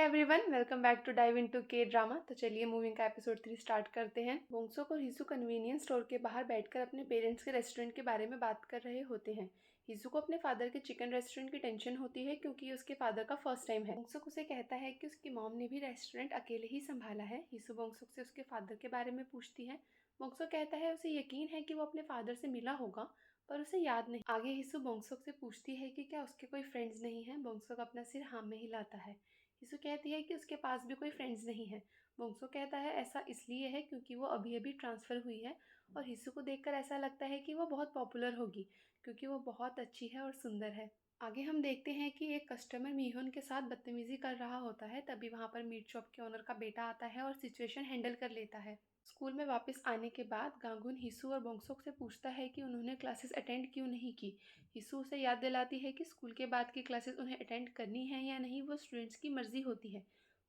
Everyone, welcome back to dive into K drama. तो चलिए moving का एपिसोड 3 स्टार्ट करते हैं। बोंगसुक और हिसू कन्वीनियंस स्टोर के बाहर बैठकर अपने पेरेंट्स के रेस्टोरेंट के बारे में बात कर रहे होते हैं। हिसू को अपने फादर के चिकन रेस्टोरेंट की टेंशन होती है क्योंकि ये उसके फादर का फर्स्ट टाइम है। बोंगसुक उसे कहता है कि उसकी मॉम ने भी रेस्टोरेंट अकेले ही संभाला है। हिसू बोंगसुक से उसके फादर के बारे में पूछती है। बोंगसुक कहता है उसे यकीन है कि वो अपने फादर से मिला होगा पर उसे याद नहीं। आगे हिसू बोंगसुक से पूछती है कि क्या उसके कोई फ्रेंड्स नहीं हैं। बोंगसुक अपना सिर हाँ में हिलाता है। हिसू कहती है कि उसके पास भी कोई फ्रेंड्स नहीं है। बोंगसो कहता है ऐसा इसलिए है क्योंकि वो अभी अभी ट्रांसफ़र हुई है और हिसू को देखकर ऐसा लगता है कि वो बहुत पॉपुलर होगी क्योंकि वो बहुत अच्छी है और सुंदर है। आगे हम देखते हैं कि एक कस्टमर मीहुन के साथ बदतमीजी कर रहा होता है। तभी वहाँ पर मीट शॉप के ओनर का बेटा आता है और सिचुएशन हैंडल कर लेता है। स्कूल में वापस आने के बाद गांगुन हिसू और बोंगसोक से पूछता है कि उन्होंने क्लासेस अटेंड क्यों नहीं की। हिसू उसे याद दिलाती है कि स्कूल के बाद की क्लासेस उन्हें अटेंड करनी है या नहीं वो स्टूडेंट्स की मर्जी होती है।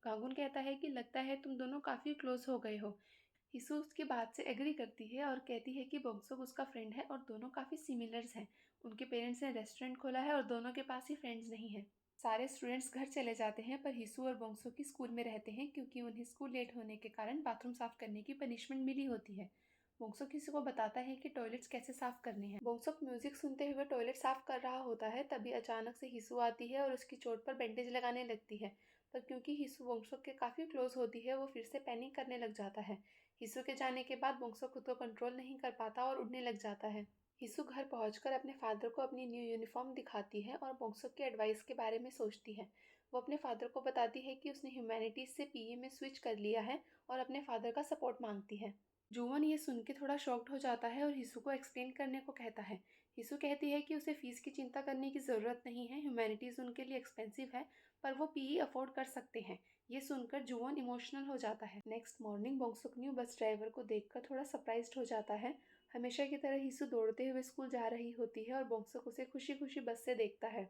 गांगुन कहता है कि लगता है तुम दोनों काफ़ी क्लोज हो गए हो। हिसू उसकी बात से एग्री करती है और कहती है कि बोंगसोक उसका फ्रेंड है और दोनों काफ़ी सिमिलर्स हैं। उनके पेरेंट्स ने रेस्टोरेंट खोला है और दोनों के पास ही फ्रेंड्स नहीं हैं। सारे स्टूडेंट्स घर चले जाते हैं पर हिसू और बोंगसोक ही स्कूल में रहते हैं क्योंकि उन्हें स्कूल लेट होने के कारण बाथरूम साफ करने की पनिशमेंट मिली होती है। बोंगसोक हिसू को बताता है कि टॉयलेट्स कैसे साफ करने हैं। बोंगसोक म्यूजिक सुनते हुए टॉयलेट साफ कर रहा होता है। तभी अचानक से हिसू आती है और उसकी चोट पर बैंडेज लगाने लगती है। पर क्योंकि हिसू बोंगसोक के काफ़ी क्लोज होती है वो फिर से पैनिक करने लग जाता है। हिसू के जाने के बाद बोंगसोक खुद को कंट्रोल नहीं कर पाता और उड़ने लग जाता है। हिसू घर पहुंचकर अपने फादर को अपनी न्यू यूनिफॉर्म दिखाती है और बोंगसुक के एडवाइस के बारे में सोचती है। वो अपने फादर को बताती है कि उसने ह्यूमैनिटीज से पीए में स्विच कर लिया है और अपने फादर का सपोर्ट मांगती है। जुवोन ये सुन के थोड़ा शॉक्ड हो जाता है और हिसू को एक्सप्लेन करने को कहता है। हिसू कहती है कि उसे फीस की चिंता करने की ज़रूरत नहीं है, ह्यूमैनिटीज़ उनके लिए एक्सपेंसिव है पर वो पीई अफोर्ड कर सकते हैं। ये सुनकर जुवोन इमोशनल हो जाता है। Next morning Bongsuk new bus driver को देखकर थोड़ा सरप्राइज्ड हो जाता है। हमेशा की तरह हिसू दौड़ते हुए स्कूल जा रही होती है और बोंगसुक उसे खुशी खुशी बस से देखता है।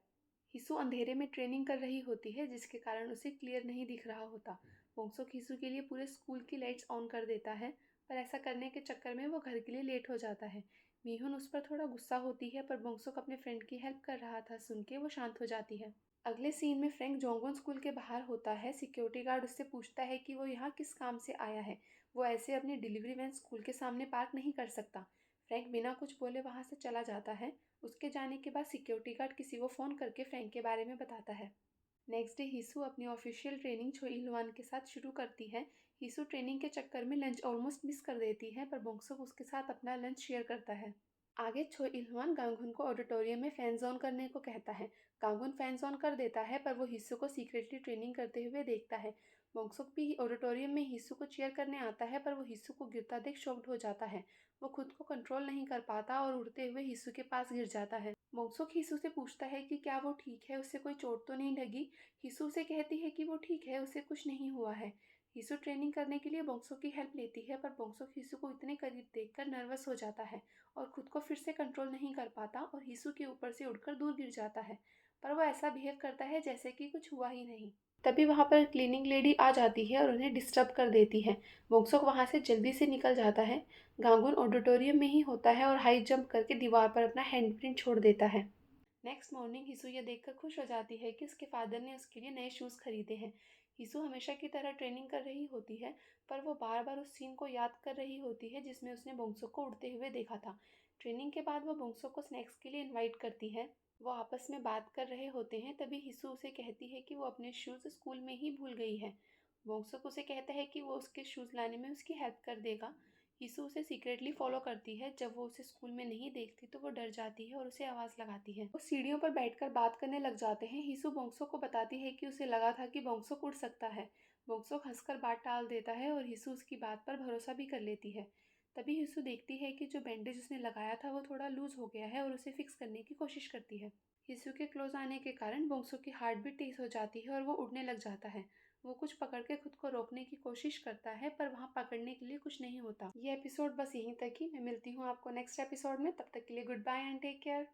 हिसू अंधेरे में ट्रेनिंग कर रही होती है जिसके कारण उसे क्लियर नहीं दिख रहा होता। बोंगसुक हिसू के लिए पूरे स्कूल की लाइट्स ऑन कर देता है पर ऐसा करने के चक्कर में वो घर के लिए लेट हो जाता है। मीहुन उस पर थोड़ा गुस्सा होती है पर बोंगसुक अपने फ्रेंड की हेल्प कर रहा था सुन के वो शांत हो जाती है। अगले सीन में फ्रैंक जोंगोन स्कूल के बाहर होता है। सिक्योरिटी गार्ड उससे पूछता है कि वो यहाँ किस काम से आया है। वो ऐसे अपनी डिलीवरी वैन स्कूल के सामने पार्क नहीं कर सकता। फ्रैंक बिना कुछ बोले वहाँ से चला जाता है। उसके जाने के बाद सिक्योरिटी गार्ड किसी को फ़ोन करके फ्रैंक के बारे में बताता है। नेक्स्ट डे हिसू अपनी ऑफिशियल ट्रेनिंग छो इलवान के साथ शुरू करती है। हिसू ट्रेनिंग के चक्कर में लंच ऑलमोस्ट मिस कर देती है पर बोंगसुक उसके साथ अपना लंच शेयर करता है। आगे छो इलवान गांगुन को ऑडिटोरियम में फैन जोन करने को कहता है। गांगुन फैन जोन कर देता है पर वो हिस्सू को सीक्रेटली ट्रेनिंग करते हुए देखता है। बोंगसुक भी ऑडिटोरियम में हिस्सू को चीयर करने आता है पर वो हिस्सू को गिरता देख शॉक्ड हो जाता है। वो खुद को कंट्रोल नहीं कर पाता और उड़ते हुए हिस्सू के पास गिर जाता है। बोंगसुक हिस्सू से पूछता है कि क्या वो ठीक है, उसे कोई चोट तो नहीं लगी। हिस्सू से कहती है कि वो ठीक है, उसे कुछ नहीं हुआ है। हिस्सू ट्रेनिंग करने के लिए बोंगसुक की हेल्प लेती है पर बोंगसुक हिस्सू को इतने करीब देखकर नर्वस हो जाता है और खुद को फिर से कंट्रोल नहीं कर पाता और हिसू के ऊपर से उड़कर दूर गिर जाता है। पर वो ऐसा बिहेव करता है जैसे कि कुछ हुआ ही नहीं। तभी वहाँ पर क्लीनिंग लेडी आ जाती है और उन्हें डिस्टर्ब कर देती है। बोंगसुक वहाँ से जल्दी से निकल जाता है। गांगुन ऑडिटोरियम में ही होता है और हाई जंप करके दीवार पर अपना हैंडप्रिंट छोड़ देता है। नेक्स्ट मॉर्निंग हिसू ये देखकर खुश हो जाती है कि उसके फादर ने उसके लिए नए शूज़ खरीदे हैं। हिसू हमेशा की तरह ट्रेनिंग कर रही होती है पर वो बार बार उस सीन को याद कर रही होती है जिसमें उसने बोंगसुक को उड़ते हुए देखा था। ट्रेनिंग के बाद वो बोंगसुक को स्नैक्स के लिए इनवाइट करती है। वो आपस में बात कर रहे होते हैं तभी हिसू उसे कहती है कि वो अपने शूज़ स्कूल में ही भूल गई है। बोंगसुक उसे कहता है कि वो उसके शूज़ लाने में उसकी हेल्प कर देगा। हिसू उसे सीक्रेटली फॉलो करती है। जब वो उसे स्कूल में नहीं देखती तो वो डर जाती है और उसे आवाज़ लगाती है। वो सीढ़ियों पर बैठकर बात करने लग जाते हैं। हिसू बोंगसुक को बताती है कि उसे लगा था कि बोंगसुक उड़ सकता है। बोंगसुक हंसकर बात टाल देता है और हिसू उसकी बात पर भरोसा भी कर लेती है। तभी हिसू देखती है कि जो बैंडेज उसने लगाया था वो थोड़ा लूज हो गया है और उसे फिक्स करने की कोशिश करती है। हिसू के क्लोज आने के कारण बोंगसुक की हार्ट बीट तेज हो जाती है और वो उड़ने लग जाता है। वो कुछ पकड़ के खुद को रोकने की कोशिश करता है पर वहाँ पकड़ने के लिए कुछ नहीं होता। ये एपिसोड बस यहीं तक ही। मैं मिलती हूँ आपको नेक्स्ट एपिसोड में। तब तक के लिए goodbye and take care.